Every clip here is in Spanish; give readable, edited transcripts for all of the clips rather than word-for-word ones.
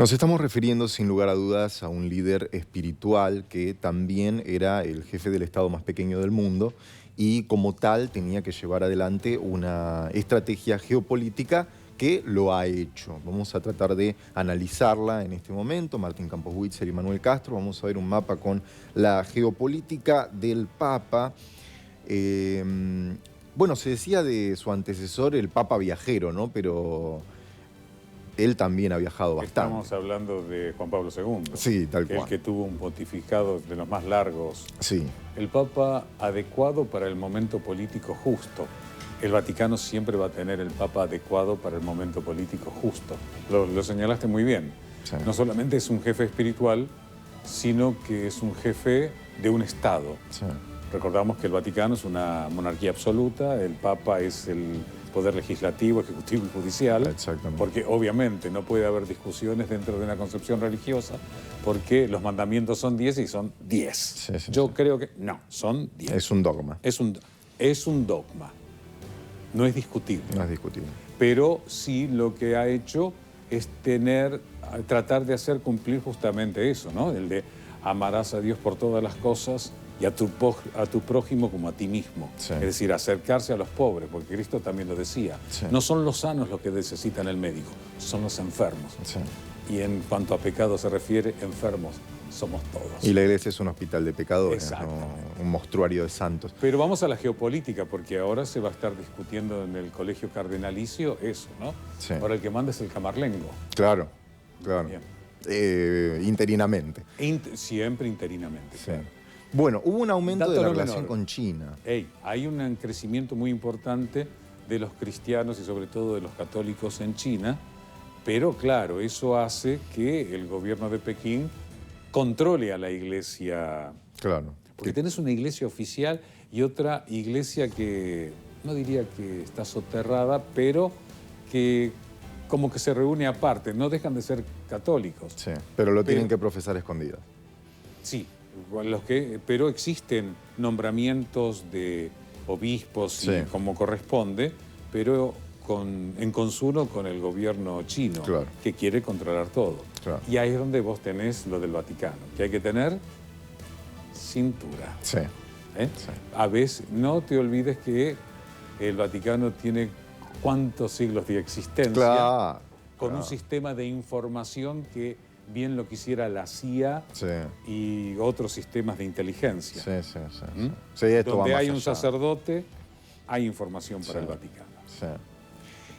Nos estamos refiriendo sin lugar a dudas a un líder espiritual que también era el jefe del estado más pequeño del mundo y como tal tenía que llevar adelante una estrategia geopolítica que lo ha hecho. Vamos a tratar de analizarla en este momento. Martín Campos Witzer y Manuel Castro. Vamos a ver un mapa con la geopolítica del Papa. Bueno, se decía de su antecesor el Papa viajero, ¿no? Pero él también ha viajado bastante. Estamos hablando de Juan Pablo II. Sí, tal cual. El que tuvo un pontificado de los más largos. Sí. El Papa adecuado para el momento político justo. El Vaticano siempre va a tener el Papa adecuado para el momento político justo. Lo señalaste muy bien. Sí. No solamente es un jefe espiritual, sino que es un jefe de un Estado. Sí. Recordamos que el Vaticano es una monarquía absoluta, el Papa es el poder legislativo, ejecutivo y judicial. Exactamente. Porque obviamente no puede haber discusiones dentro de una concepción religiosa porque los mandamientos son 10 y son 10. Sí, sí, Yo sí. creo que no, son 10. Es un dogma. Es un dogma. No es discutible. No es discutible. Pero sí lo que ha hecho es tratar de hacer cumplir justamente eso, ¿no? El de amarás a Dios por todas las cosas y a tu prójimo como a ti mismo. Sí. Es decir, acercarse a los pobres, porque Cristo también lo decía. Sí. No son los sanos los que necesitan el médico, son los enfermos. Sí. Y en cuanto a pecado se refiere, enfermos somos todos. Y la iglesia es un hospital de pecadores, Exactamente. ¿no? Un mostruario de santos. Pero vamos a la geopolítica, porque ahora se va a estar discutiendo en el colegio cardenalicio eso, ¿no? Sí. Ahora el que manda es el camarlengo. Claro, claro. Bien. Interinamente. Siempre interinamente. Sí. Claro. Bueno, hubo un aumento Dato de la no relación menor. con China. Hay un crecimiento muy importante de los cristianos y sobre todo de los católicos en China, pero claro, eso hace que el gobierno de Pekín controle a la iglesia. Claro. Porque tenés una iglesia oficial y otra iglesia que, no diría que está soterrada, pero que como que se reúne aparte, no dejan de ser católicos. Sí, pero lo tienen que profesar escondidas. Sí, pero existen nombramientos de obispos Sí. y como corresponde, pero en consumo con el gobierno chino, Claro. que quiere controlar todo. Claro. Y ahí es donde vos tenés lo del Vaticano, que hay que tener cintura. Sí. ¿Eh? Sí. A veces, no te olvides que el Vaticano tiene cuántos siglos de existencia, Claro. con claro. un sistema de información que bien lo quisiera la CIA Sí. y otros sistemas de inteligencia. Sí, sí, sí. ¿Mm? Sí. Sí, esto va Donde más hay un allá. sacerdote, hay información para Sí. el Vaticano. Sí.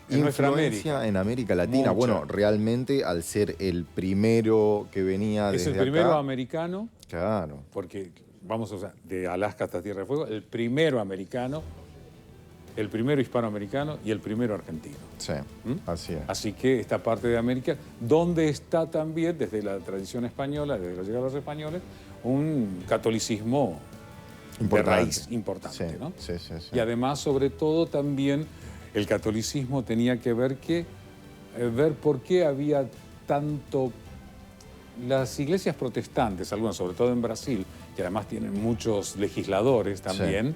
En nuestra Influencia América. en América Latina. Mucha. Bueno, realmente al ser el primero que venía Es desde el primero acá, americano, claro. porque vamos de Alaska hasta Tierra de Fuego, el primero americano, el primero hispanoamericano y el primero argentino. Sí, ¿Mm? así es. Así que esta parte de América, donde está también, desde la tradición española, desde la llegada de los españoles, un catolicismo de raíz importante, Sí, ¿no? sí, sí, sí. Y además, sobre todo, también el catolicismo tenía que ver ver por qué había tanto. Las iglesias protestantes, algunas, sobre todo en Brasil, que además tienen muchos legisladores también,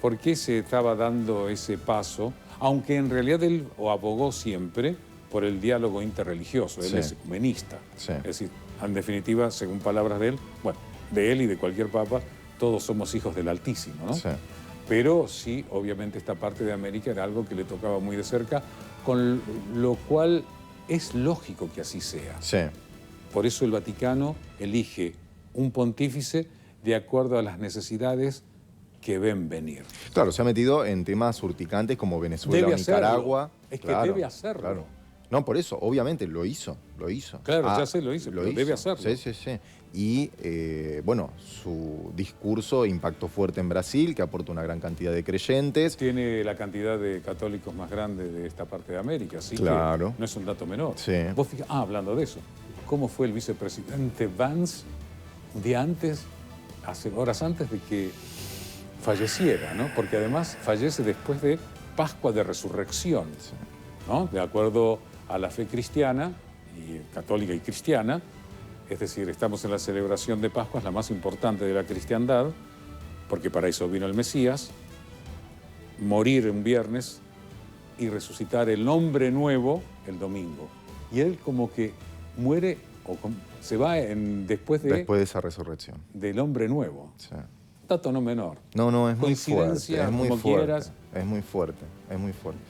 ¿por qué se estaba dando ese paso? Aunque en realidad él abogó siempre por el diálogo interreligioso, él Sí. es ecumenista. Sí. Es decir, en definitiva, según palabras de él, bueno, de él y de cualquier papa, todos somos hijos del Altísimo, ¿no? Sí. Pero sí, obviamente esta parte de América era algo que le tocaba muy de cerca, con lo cual es lógico que así sea. Sí. Por eso el Vaticano elige un pontífice de acuerdo a las necesidades que ven venir. Claro, se ha metido en temas urticantes como Venezuela Debe o Nicaragua. hacerlo. Es que Claro, debe hacerlo. claro. No, por eso, obviamente, lo hizo. Claro, ya sé, lo hizo, pero debe hacerlo. Sí, sí, sí. Y, bueno, su discurso impactó fuerte en Brasil, que aporta una gran cantidad de creyentes. Tiene la cantidad de católicos más grande de esta parte de América, así Claro. que no es un dato menor. Sí. Vos hablando de eso, ¿cómo fue el vicepresidente Vance de antes, horas antes de que falleciera, ¿no? Porque además fallece después de Pascua de Resurrección, ¿no? De acuerdo a la fe cristiana, católica y cristiana, es decir, estamos en la celebración de Pascua, es la más importante de la cristiandad, porque para eso vino el Mesías, morir un viernes y resucitar el hombre nuevo el domingo. Y él como que muere se va después de esa resurrección. Del hombre nuevo. Sí. Dato no menor. No, es muy fuerte. Coincidencia, Es muy como fuerte. quieras. Es muy fuerte, es muy fuerte.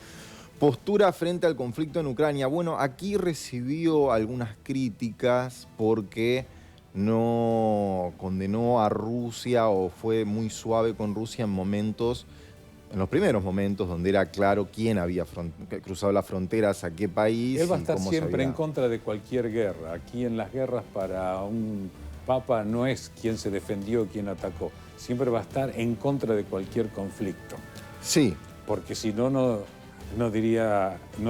Postura frente al conflicto en Ucrania. Bueno, aquí recibió algunas críticas porque no condenó a Rusia o fue muy suave con Rusia en los primeros momentos donde era claro quién había cruzado las fronteras, a qué país. Él va a estar cómo siempre en contra de cualquier guerra. Aquí en las guerras para un papa no es quién se defendió o quién atacó. Siempre va a estar en contra de cualquier conflicto. Sí. Porque si no, no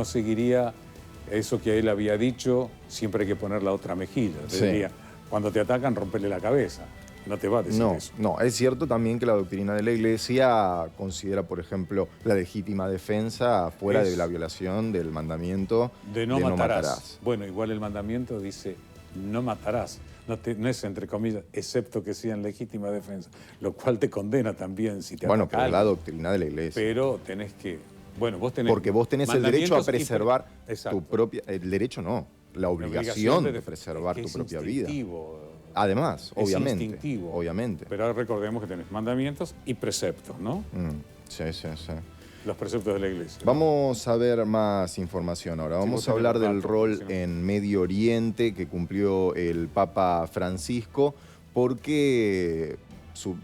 seguiría eso que él había dicho, siempre hay que poner la otra mejilla. Sí. Diría, cuando te atacan, rompele la cabeza. No te va a decir eso. No, es cierto también que la doctrina de la Iglesia considera, por ejemplo, la legítima defensa fuera de la violación del mandamiento de no matarás. Bueno, igual el mandamiento dice no matarás. No es entre comillas, excepto que sea en legítima defensa, lo cual te condena también si te ataca pero alguien. la doctrina de la Iglesia. Pero tenés que... Bueno, vos tenés... Porque vos tenés el derecho a preservar Exacto. tu propia... El derecho no, la obligación de preservar tu propia vida. Además, obviamente. Es instintivo. Obviamente. Pero ahora recordemos que tenés mandamientos y preceptos, ¿no? Sí. Los preceptos de la Iglesia. Vamos a ver más información ahora. Vamos a hablar del rol en Medio Oriente que cumplió el Papa Francisco, porque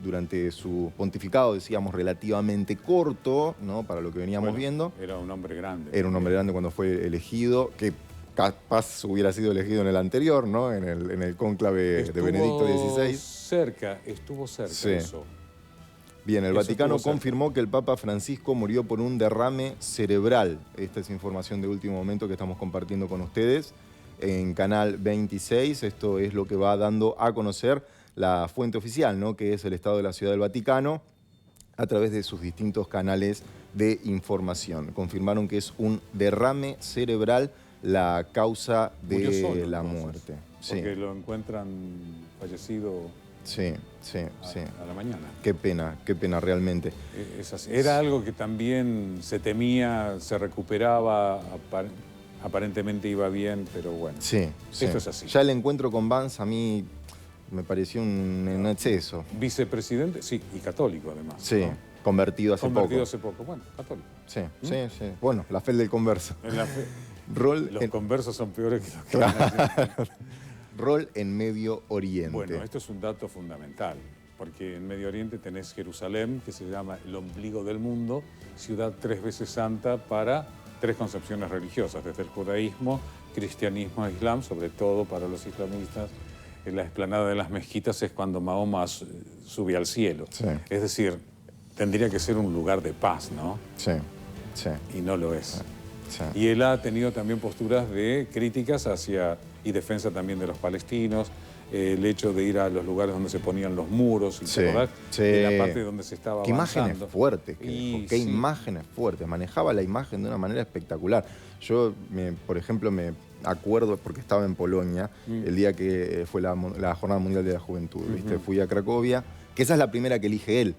durante su pontificado, decíamos, relativamente corto, ¿no? Para lo que veníamos viendo. Era un hombre grande. Era un hombre grande cuando fue elegido, que capaz hubiera sido elegido en el anterior, ¿no? En el cónclave de Benedicto XVI. Estuvo cerca sí. eso. Bien, el Vaticano confirmó que el Papa Francisco murió por un derrame cerebral. Esta es información de último momento que estamos compartiendo con ustedes en Canal 26. Esto es lo que va dando a conocer la fuente oficial, ¿no? Que es el Estado de la Ciudad del Vaticano, a través de sus distintos canales de información. Confirmaron que es un derrame cerebral la causa de la muerte. Porque lo encuentran fallecido... Sí. A la mañana. Qué pena realmente. Es así. Era algo que también se temía, se recuperaba, aparentemente iba bien, pero bueno. Sí. Esto es así. Ya el encuentro con Vance a mí me pareció un exceso. Vicepresidente, sí, y católico además. Sí, ¿no? Convertido hace poco. Bueno, católico. Sí. Bueno, la fe del converso. Los conversos son peores que los que... Rol en Medio Oriente. Bueno, esto es un dato fundamental, porque en Medio Oriente tenés Jerusalén, que se llama el ombligo del mundo, ciudad 3 veces santa para 3 concepciones religiosas, desde el judaísmo, cristianismo e islam, sobre todo para los islamistas. En la explanada de las mezquitas es cuando Mahoma sube al cielo. Sí. Es decir, tendría que ser un lugar de paz, ¿no? Sí. Y no lo es. Sí. Y él ha tenido también posturas de críticas y defensa también de los palestinos, el hecho de ir a los lugares donde se ponían los muros y todo, de la parte donde se estaba avanzando. Qué imágenes fuertes, qué imágenes fuertes. Manejaba la imagen de una manera espectacular. Yo, por ejemplo, me acuerdo, porque estaba en Polonia, el día que fue la Jornada Mundial de la Juventud, ¿viste? Fui a Cracovia, que esa es la primera que elige él.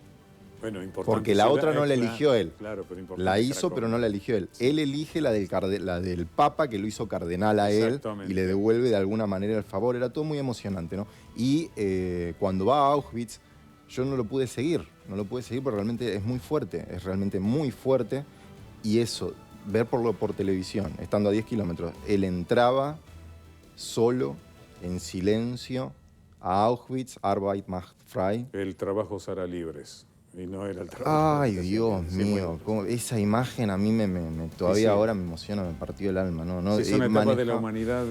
Bueno, importante. Porque la otra no la eligió él. Claro, pero importante. La hizo, pero no la eligió él. Él elige la del Papa, que lo hizo cardenal a él, y le devuelve de alguna manera el favor. Era todo muy emocionante, ¿no? Y cuando va a Auschwitz, yo no lo pude seguir. No lo pude seguir porque realmente es muy fuerte. Es realmente muy fuerte. Y eso, ver por televisión, estando a 10 kilómetros, él entraba solo, en silencio, a Auschwitz, Arbeit macht frei. El trabajo os hará libres. Y no era el trabajo. Ay, Dios mío, esa imagen a mí todavía ahora me emociona, me partió el alma. ¿No? Es una etapa de la humanidad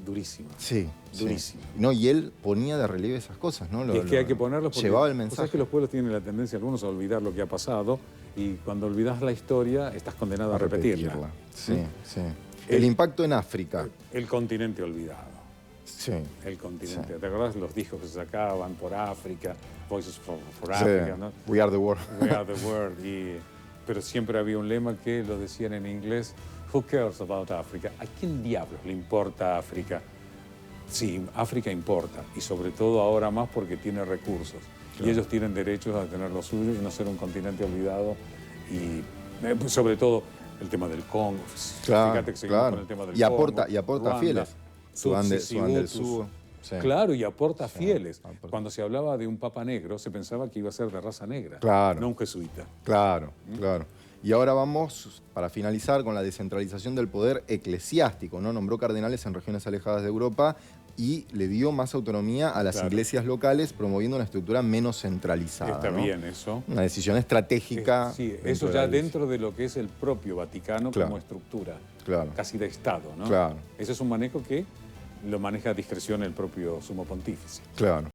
durísima. Sí. Durísima. No, y él ponía de relieve esas cosas, ¿no? Y es que hay que ponerlos porque llevaba el mensaje. Sabes que los pueblos tienen la tendencia, algunos, a olvidar lo que ha pasado, y cuando olvidas la historia estás condenado a repetirla. Sí. El impacto en África. El continente olvidado. Sí. El continente. ¿Te acordás los discos que se sacaban por África? Voices for Africa, ¿no? We are the world. We are the world. Pero siempre había un lema que lo decían en inglés: Who cares about Africa? ¿A quién diablos le importa África? Sí, África importa, y sobre todo ahora más porque tiene recursos. Claro. Y ellos tienen derechos a tener lo suyo y no ser un continente olvidado. Y sobre todo el tema del Congo. Claro, Fíjate que seguimos con el tema del Congo. Y aporta Ruanda. fieles. Sudán del Tutsis, Sur. Sí. Claro, y aporta fieles. aporta. Cuando se hablaba de un papa negro, se pensaba que iba a ser de raza negra, Claro. no un jesuita. Claro, claro. Y ahora vamos, para finalizar, con la descentralización del poder eclesiástico, ¿no? Nombró cardenales en regiones alejadas de Europa y le dio más autonomía a las iglesias locales, promoviendo una estructura menos centralizada. Está ¿no? bien eso. Una decisión estratégica. Sí, eso ya dentro de lo que es el propio Vaticano como estructura, casi de Estado, ¿no? Claro. Ese es un manejo que lo maneja a discreción el propio sumo pontífice. Claro.